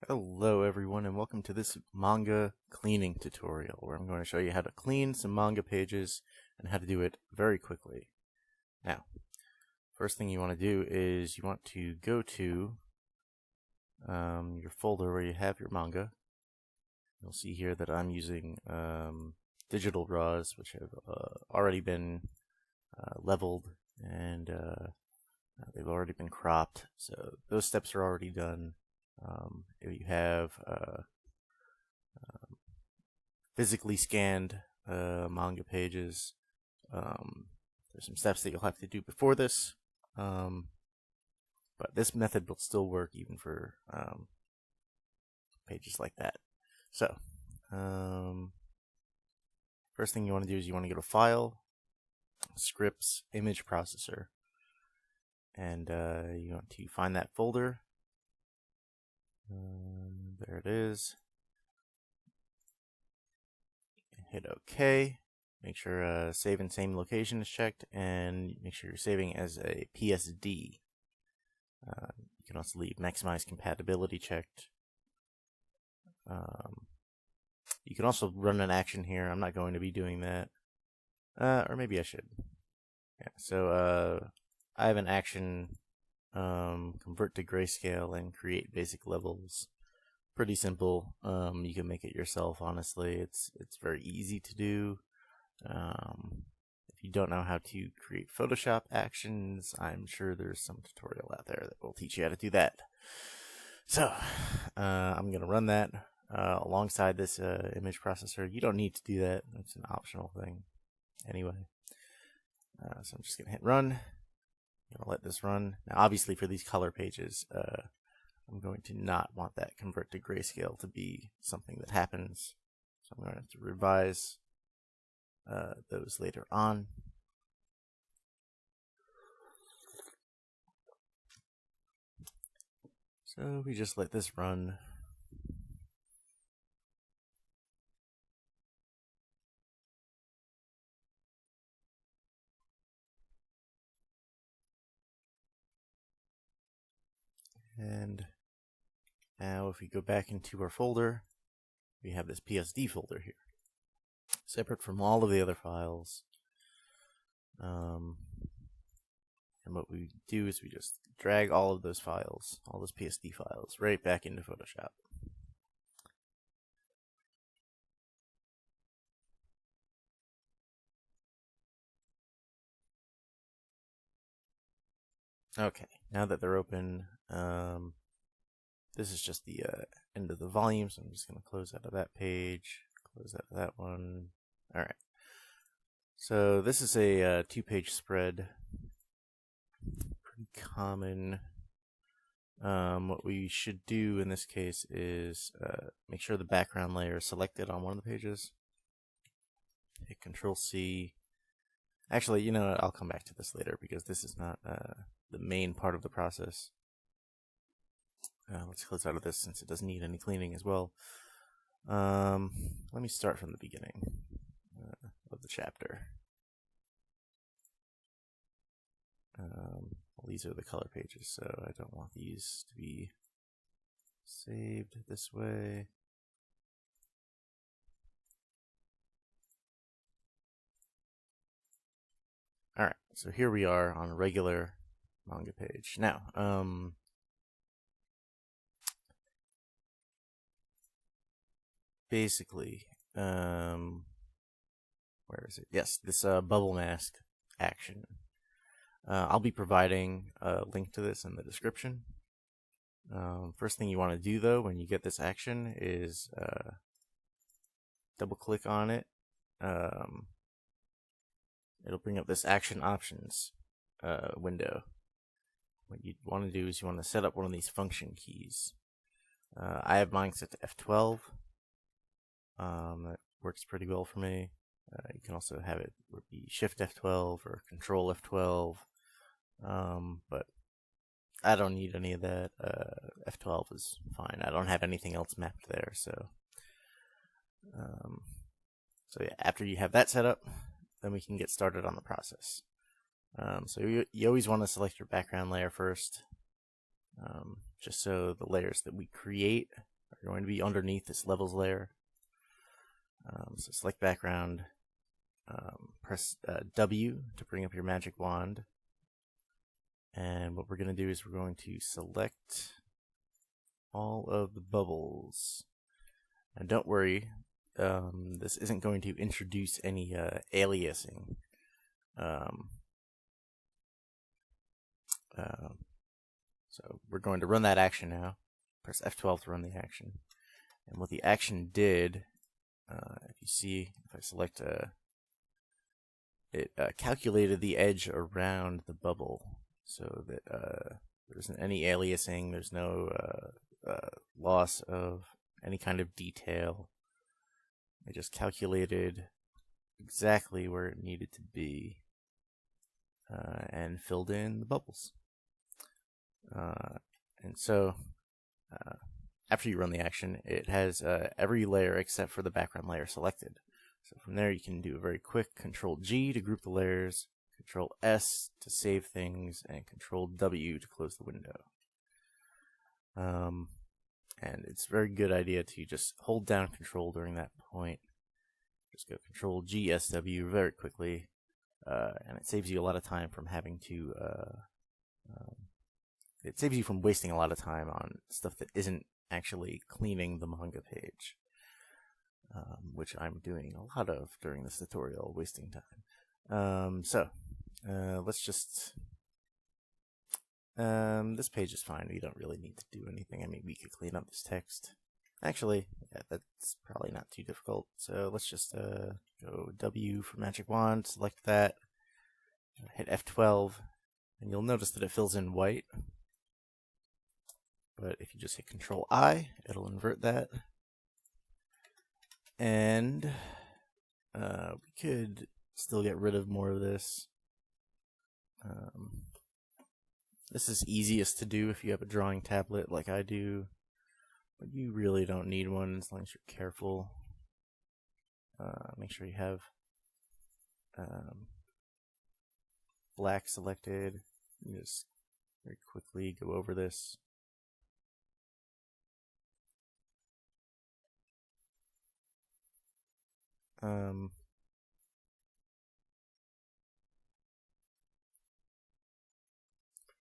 Hello everyone and welcome to this manga cleaning tutorial where I'm going to show you how to clean some manga pages and how to do it very quickly. Now, first thing you want to do is you want to go to your folder where you have your manga. You'll see here that I'm using digital draws which have already been leveled and they've already been cropped, so those steps are already done. If you have physically scanned manga pages, there's some steps that you'll have to do before this, but this method will still work even for pages like that. So, first thing you want to do is you want to go to File, Scripts, Image Processor, and you want to find that folder. There it is. Hit OK. Make sure save in same location is checked, and make sure you're saving as a PSD. You can also leave maximize compatibility checked. You can also run an action here. I'm not going to be doing that. Or maybe I should. Yeah, so I have an action, convert to grayscale and create basic levels. Pretty simple. You can make it yourself, honestly. It's very easy to do. If you don't know how to create Photoshop actions, I'm sure there's some tutorial out there that will teach you how to do that. So, I'm going to run that alongside this image processor. You don't need to do that. It's an optional thing anyway. So I'm just going to hit run. I'm going to let this run. Now, obviously, for these color pages, I'm going to not want that convert to grayscale to be something that happens. So I'm going to have to revise those later on. So we just let this run. And now if we go back into our folder, we have this PSD folder here, separate from all of the other files. And what we do is we just drag all of those files, all those PSD files, right back into Photoshop. Okay, now that they're open, this is just the end of the volume, so I'm just going to close out of that page, close out of that one. Alright, so this is a 2-page spread. Pretty common. What we should do in this case is make sure the background layer is selected on one of the pages. Hit Control-C. Actually, you know what, I'll come back to this later because this is not the main part of the process. Let's close out of this since it doesn't need any cleaning as well. Let me start from the beginning of the chapter. Well, these are the color pages, so I don't want these to be saved this way. Alright, so here we are on a regular manga page. Now, basically, where is it? Yes, this bubble mask action. I'll be providing a link to this in the description. First thing you want to do, though, when you get this action is double click on it. It'll bring up this action options window. What you want to do is you want to set up one of these function keys. I have mine set to F12. That works pretty well for me. You can also have it be Shift F12 or Control F12, but I don't need any of that. F12 is fine. I don't have anything else mapped there, so yeah. After you have that set up, then we can get started on the process. So you always want to select your background layer first, just so the layers that we create We're going to be underneath this levels layer. So select background, press W to bring up your magic wand. And what we're going to do is we're going to select all of the bubbles. And don't worry, this isn't going to introduce any aliasing. So we're going to run that action now. Press F12 to run the action. And what the action did, if you see, if I select it calculated the edge around the bubble so that there isn't any aliasing, there's no loss of any kind of detail. It just calculated exactly where it needed to be and filled in the bubbles. And so after you run the action, it has every layer except for the background layer selected. So from there you can do a very quick Control-G to group the layers, Control-S to save things, and Control-W to close the window. And it's a very good idea to just hold down Control during that point. Just go Control-G, S-W very quickly, and it saves you a lot of time from having to it saves you from wasting a lot of time on stuff that isn't actually cleaning the manga page, which I'm doing a lot of during this tutorial, wasting time. Let's just... this page is fine. We don't really need to do anything. I mean, we could clean up this text. Actually, yeah, that's probably not too difficult. So let's just go W for Magic Wand, select that, hit F12, and you'll notice that it fills in white. But if you just hit Control-I, it'll invert that. And we could still get rid of more of this. This is easiest to do if you have a drawing tablet like I do, but you really don't need one as long as you're careful. Make sure you have black selected. You just very quickly go over this.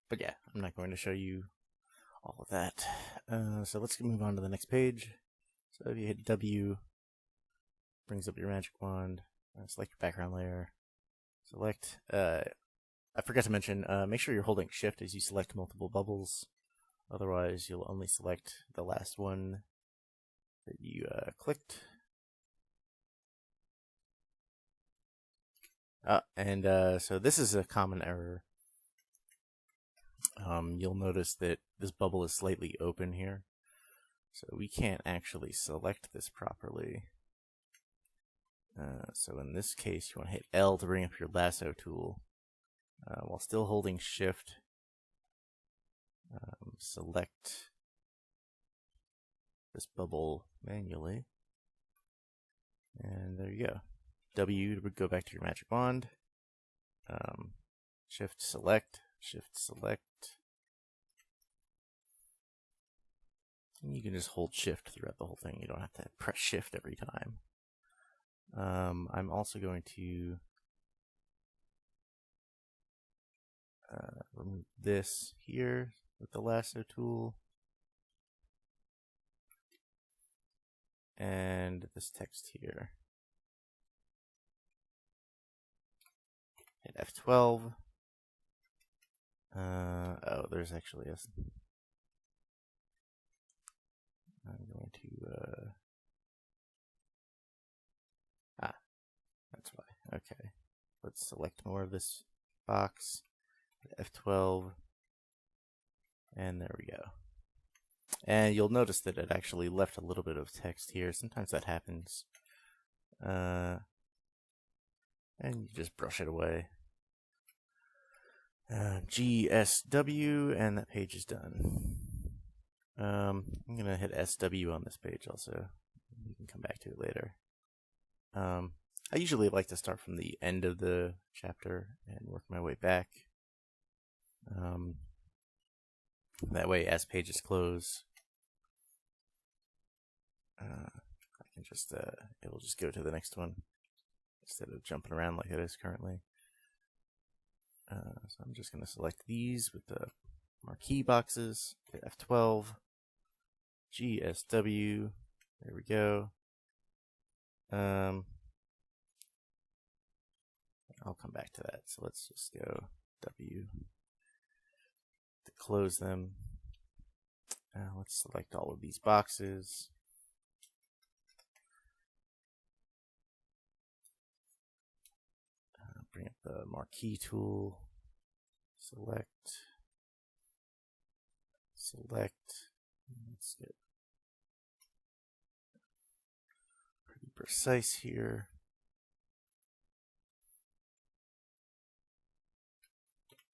But yeah, I'm not going to show you all of that. So let's move on to the next page. So if you hit W, brings up your magic wand, select your background layer, select, I forgot to mention, make sure you're holding shift as you select multiple bubbles. Otherwise, you'll only select the last one that you clicked. So this is a common error. You'll notice that this bubble is slightly open here, so we can't actually select this properly. So in this case, you want to hit L to bring up your lasso tool, while still holding shift. Select this bubble manually, and there you go. W to go back to your magic wand, shift select, and you can just hold shift throughout the whole thing. You don't have to press shift every time. I'm also going to remove this here with the lasso tool, and this text here. Hit F12. Oh, there's actually a... I'm going to... that's why. Okay. Let's select more of this box. F12. And there we go. And you'll notice that it actually left a little bit of text here. Sometimes that happens. And you just brush it away. GSW, and that page is done. I'm going to hit SW on this page also. You can come back to it later. I usually like to start from the end of the chapter and work my way back. That way, as pages close, and just it'll just go to the next one instead of jumping around like it is currently. So I'm just going to select these with the marquee boxes, hit F12, GSW, there we go. I'll come back to that, so let's just go W to close them. Let's select all of these boxes. Bring up the marquee tool, select, let's get pretty precise here.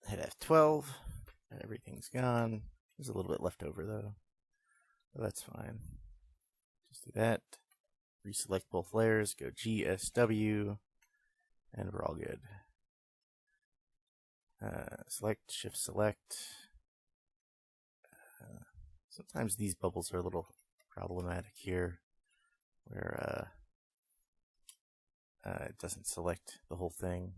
Hit F12, and everything's gone. There's a little bit left over though, but that's fine. Just do that, reselect both layers, go GSW, and we're all good. Select, shift select. Sometimes these bubbles are a little problematic here, where it doesn't select the whole thing.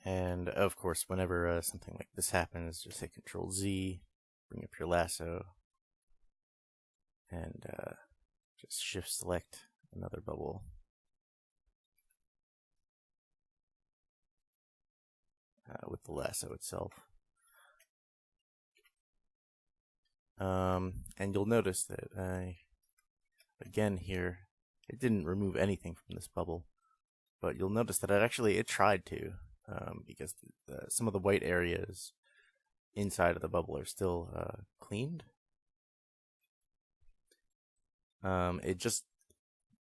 And of course, whenever something like this happens, just hit Control Z, bring up your lasso, and just shift select another bubble. With the lasso itself. And you'll notice that again here, it didn't remove anything from this bubble, but you'll notice that it tried to, because some of the white areas inside of the bubble are still cleaned. It just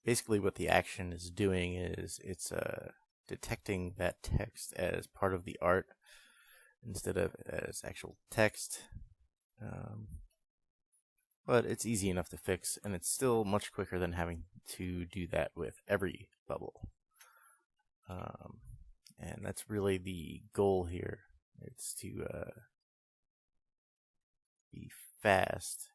basically what the action is doing is it's detecting that text as part of the art instead of as actual text. But it's easy enough to fix, and it's still much quicker than having to do that with every bubble. And that's really the goal here. It's to be fast.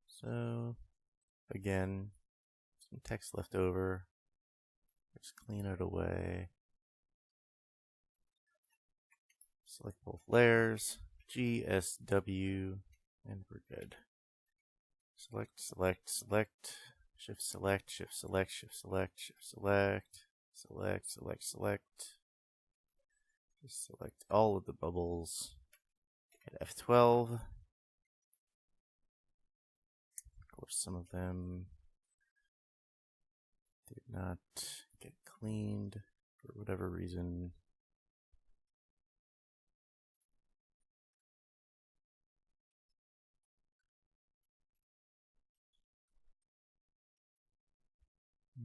So, again, some text left over. Just clean it away. Select both layers, GSW, and we're good. Select, select, select, shift select, shift select, shift select, shift select, select, select, select. Just select all of the bubbles. Hit F12. Of course, some of them did not get cleaned for whatever reason.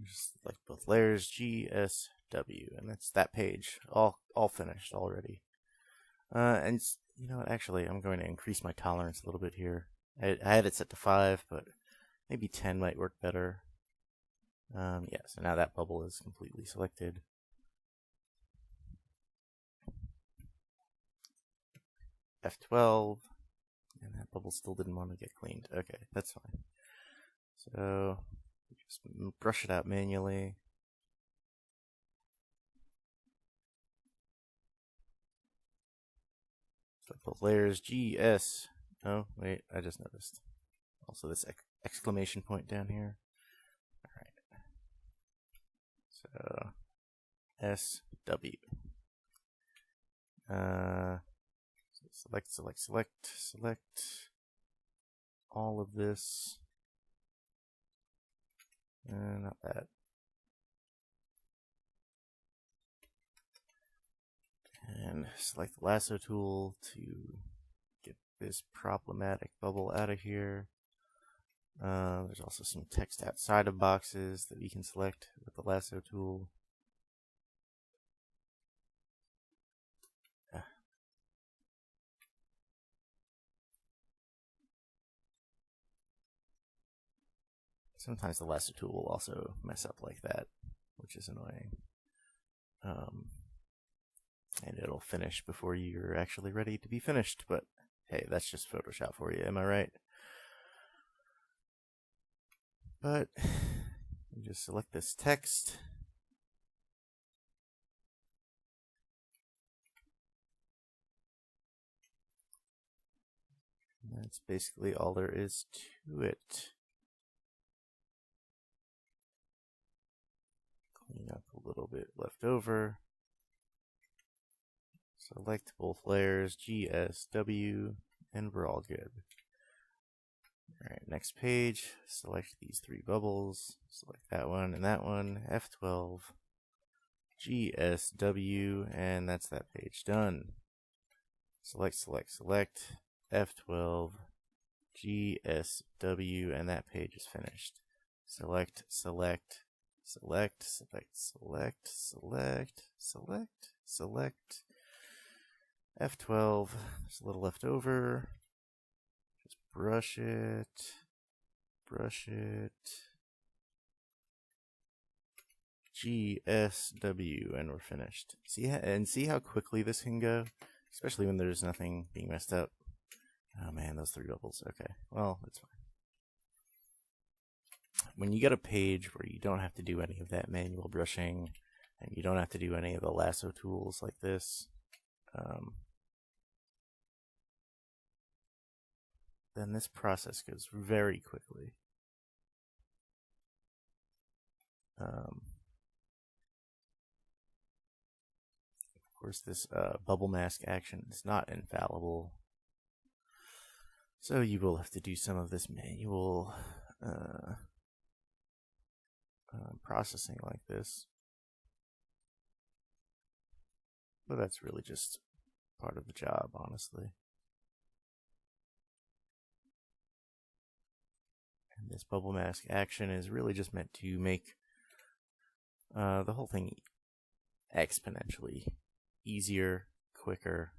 Just select both layers, GSW, and that's that page, all finished already. And you know what? Actually, I'm going to increase my tolerance a little bit here. I had it set to 5, but maybe 10 might work better. Yeah, so now that bubble is completely selected. F12, and that bubble still didn't want to get cleaned. Okay, that's fine. So just brush it out manually. Select both layers, GS. Oh, wait, I just noticed. Also this exclamation point down here. Alright. So, SW. Select, select, select, select all of this. Not that. And select the lasso tool to get this problematic bubble out of here. There's also some text outside of boxes that we can select with the lasso tool. Sometimes the lasso tool will also mess up like that, which is annoying. And it'll finish before you're actually ready to be finished, but hey, that's just Photoshop for you, am I right? But you just select this text. And that's basically all there is to it. Clean up a little bit left over. Select both layers, G, S, W, and we're all good. Alright, next page, select these three bubbles, select that one and that one, F12, G, S, W, and that's that page done. Select, select, select, F12, G, S, W, and that page is finished. Select, select, select, select, select, select, select, select, F12, there's a little left over. Just brush it, G, S, W, and we're finished. See how quickly this can go? Especially when there's nothing being messed up. Oh man, those three bubbles. Okay, well, it's fine. When you get a page where you don't have to do any of that manual brushing, and you don't have to do any of the lasso tools like this, then this process goes very quickly. Of course, this bubble mask action is not infallible, so you will have to do some of this manual processing like this. But that's really just part of the job, honestly. And this bubble mask action is really just meant to make the whole thing exponentially easier, quicker.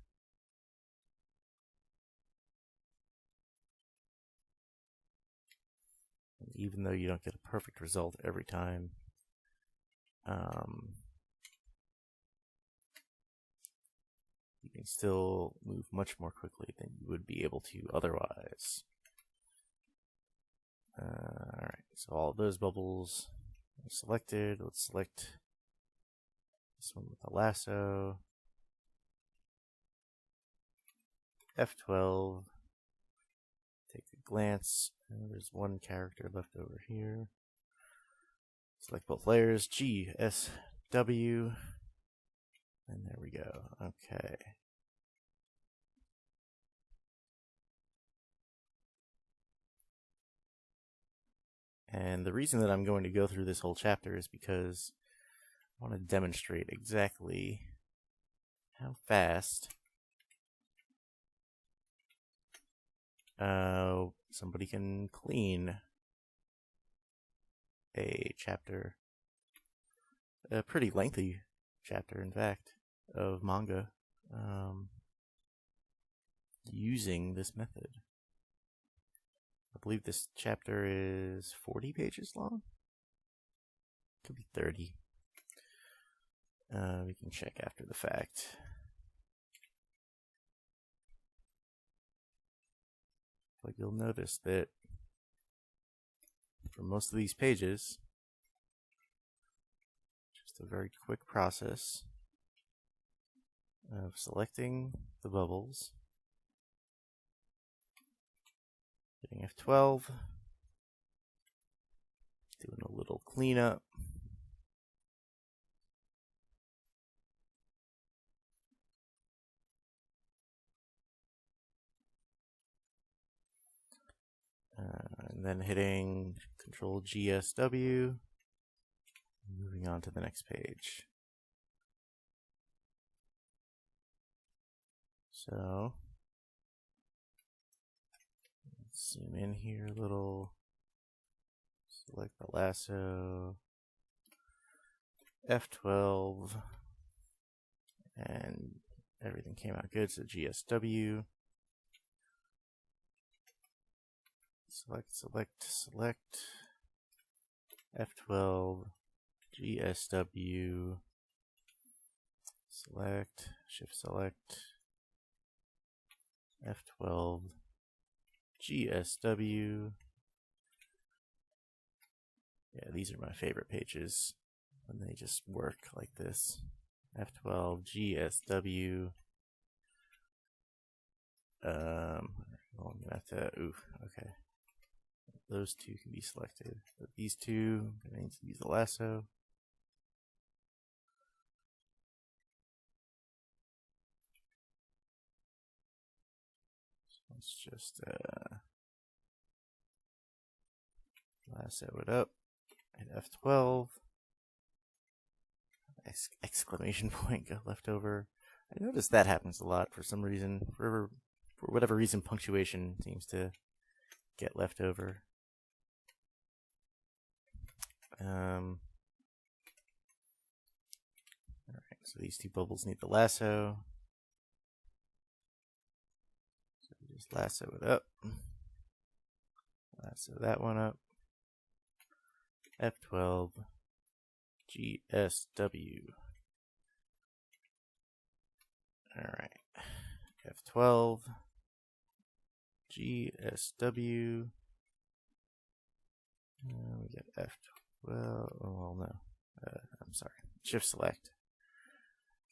And even though you don't get a perfect result every time, you can still move much more quickly than you would be able to otherwise. Alright, so all of those bubbles are selected. Let's select this one with the lasso. F12. Take a glance. There's one character left over here. Select both layers. G, S, W. And there we go. Okay. And the reason that I'm going to go through this whole chapter is because I want to demonstrate exactly how fast somebody can clean a chapter, a pretty lengthy chapter, in fact, of manga, using this method. I believe this chapter is 40 pages long. Could be 30. We can check after the fact. But you'll notice that for most of these pages, just a very quick process of selecting the bubbles, hitting F12, doing a little cleanup, and then hitting Control GSW, moving on to the next page. So let's zoom in here a little, select the lasso, F12, and everything came out good. So GSW, select, select, select, F12, GSW, select, shift select, F12, GSW. Yeah, these are my favorite pages when they just work like this. F12, GSW. I'm gonna have to, okay. Those two can be selected. But these two, I'm gonna need to use the lasso. So let's just lasso it up. Hit F12. Exclamation point got left over. I noticed that happens a lot for some reason. For whatever reason, punctuation seems to get left over. Alright, so these two bubbles need the lasso. So we just lasso it up. Lasso that one up. F12, GSW. Alright, F12, GSW. We get F12. Oh, well, no. I'm sorry. Shift select.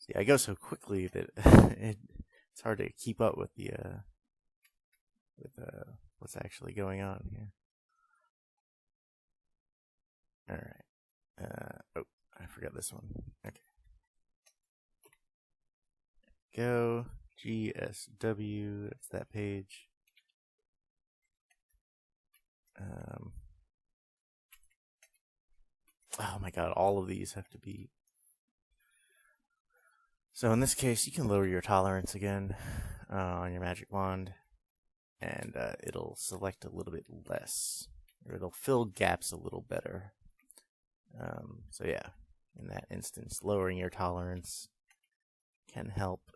See, I go so quickly that it's hard to keep up with the what's actually going on here. Alright. Oh, I forgot this one. Okay. Go. GSW. That's that page. Oh my god, all of these have to be. So in this case, you can lower your tolerance again on your magic wand, and it'll select a little bit less, or it'll fill gaps a little better. So yeah, in that instance, lowering your tolerance can help,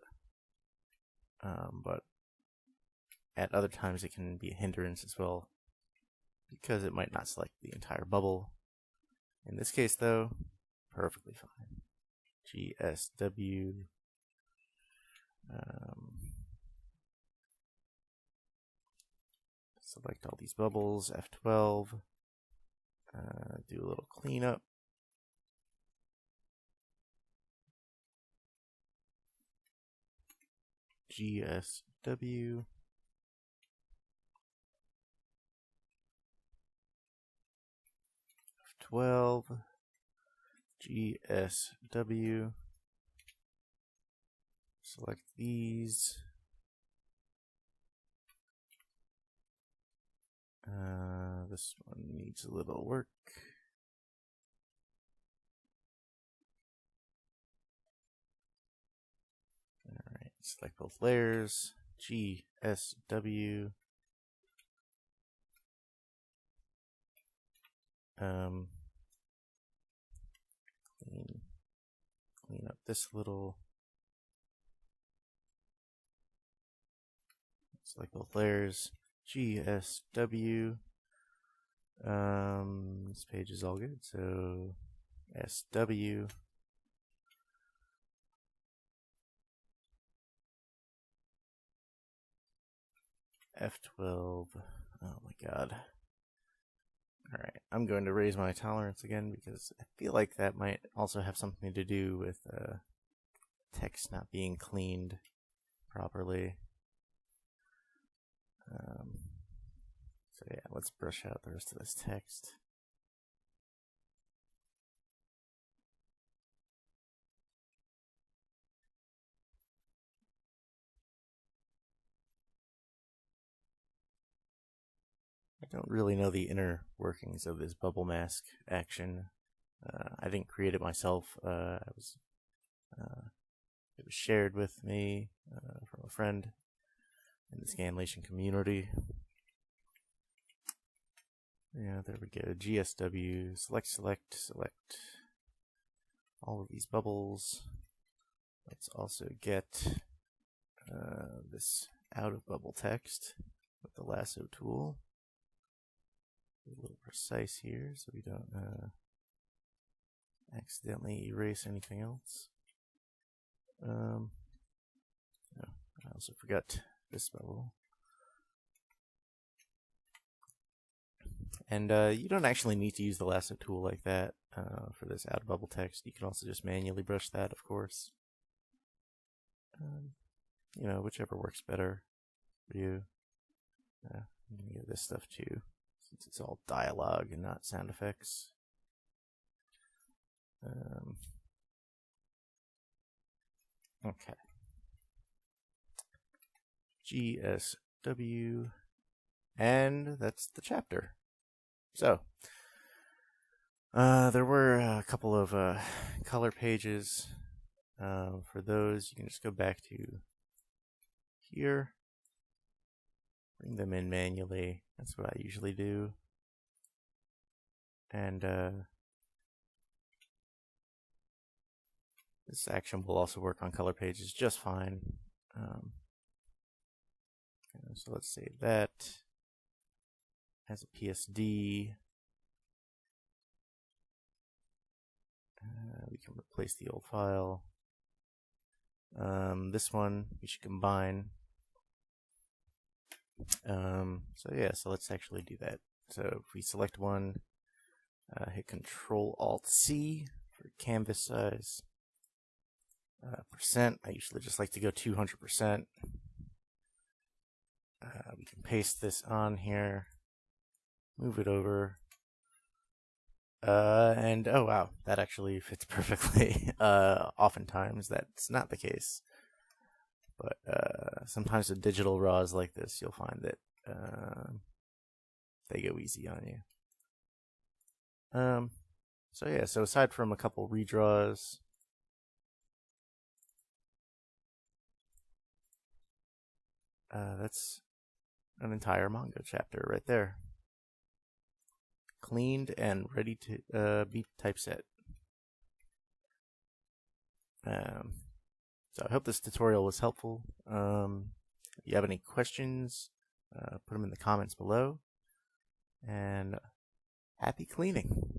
but at other times it can be a hindrance as well, because it might not select the entire bubble. In this case, though, perfectly fine. GSW. Select all these bubbles. F12. Do a little cleanup. GSW. F12. GSW. Select these. This one needs a little work. Alright, select both layers. GSW. Clean up this little. Select both layers. GSW. This page is all good. So SW. F12. Oh my god. Alright, I'm going to raise my tolerance again because I feel like that might also have something to do with text not being cleaned properly. So yeah, let's brush out the rest of this text. I don't really know the inner workings of this bubble mask action. I didn't create it myself. It was shared with me from a friend in the Scanlation community. Yeah, there we go. GSW, select all of these bubbles. Let's also get this out of bubble text with the lasso tool. be a little precise here so we don't accidentally erase anything else. No, I also forgot this bubble. And you don't actually need to use the lasso tool like that for this out of bubble text. You can also just manually brush that, of course. You know, whichever works better for you. I'm going to get this stuff too, since it's all dialogue and not sound effects. Okay. GSW, and that's the chapter. So, there were a couple of color pages. For those, you can just go back to here, bring them in manually. That's what I usually do. And this action will also work on color pages just fine. So let's save that as a PSD. We can replace the old file. This one we should combine. So yeah, so let's actually do that. So if we select one, hit Control-Alt-C for canvas size. Percent, I usually just like to go 200%. We can paste this on here, move it over, and oh wow, that actually fits perfectly. Oftentimes that's not the case, but sometimes with digital RAWs like this, you'll find that they go easy on you. So yeah, so aside from a couple redraws, that's an entire manga chapter right there. Cleaned and ready to be typeset. So I hope this tutorial was helpful. If you have any questions, put them in the comments below. And happy cleaning!